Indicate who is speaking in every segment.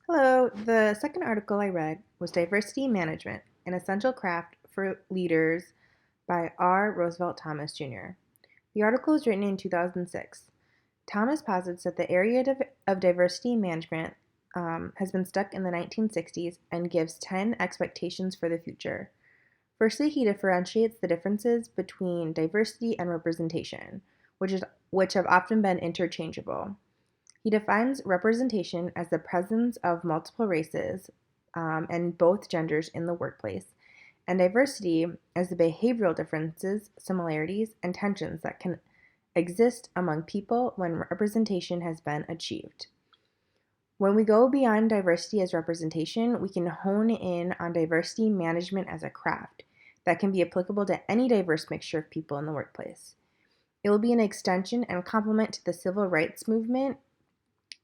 Speaker 1: Hello, the second article I read was Diversity Management, an Essential Craft for Leaders by R. Roosevelt Thomas Jr. The article was written in 2006. Thomas posits that the area of diversity management has been stuck in the 1960s and gives 10 expectations for the future. Firstly, he differentiates the differences between diversity and representation, which have often been interchangeable. He defines representation as the presence of multiple races and both genders in the workplace, and diversity as the behavioral differences, similarities, and tensions that can exist among people when representation has been achieved. When we go beyond diversity as representation, we can hone in on diversity management as a craft that can be applicable to any diverse mixture of people in the workplace. It will be an extension and complement to the civil rights movement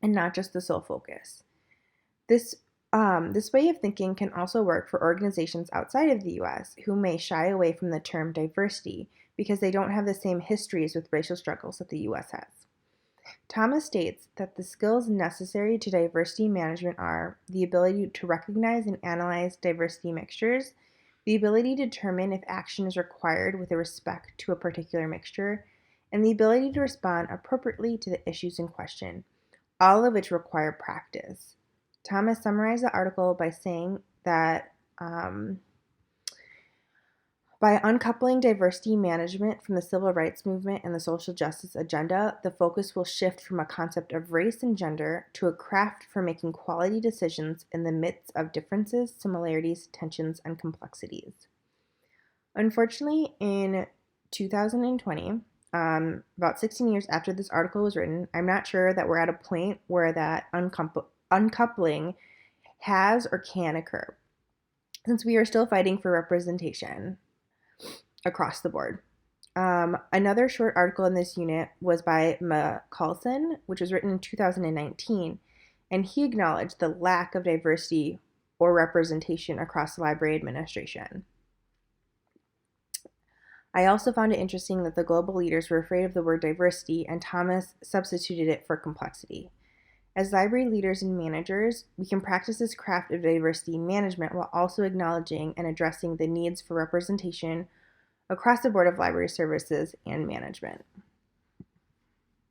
Speaker 1: and not just the sole focus. This way of thinking can also work for organizations outside of the US who may shy away from the term diversity because they don't have the same histories with racial struggles that the US has. Thomas states that the skills necessary to diversity management are the ability to recognize and analyze diversity mixtures, the ability to determine if action is required with respect to a particular mixture, and the ability to respond appropriately to the issues in question, all of which require practice. Thomas summarized the article by saying that by uncoupling diversity management from the civil rights movement and the social justice agenda, the focus will shift from a concept of race and gender to a craft for making quality decisions in the midst of differences, similarities, tensions, and complexities. Unfortunately, in 2020, about 16 years after this article was written, I'm not sure that we're at a point where that uncoupling has or can occur, since we are still fighting for representation across the board. Another short article in this unit was by McCallson, which was written in 2019, and he acknowledged the lack of diversity or representation across the library administration. I also found it interesting that the global leaders were afraid of the word diversity, and Thomas substituted it for complexity. As library leaders and managers, we can practice this craft of diversity management while also acknowledging and addressing the needs for representation across the board of library services and management.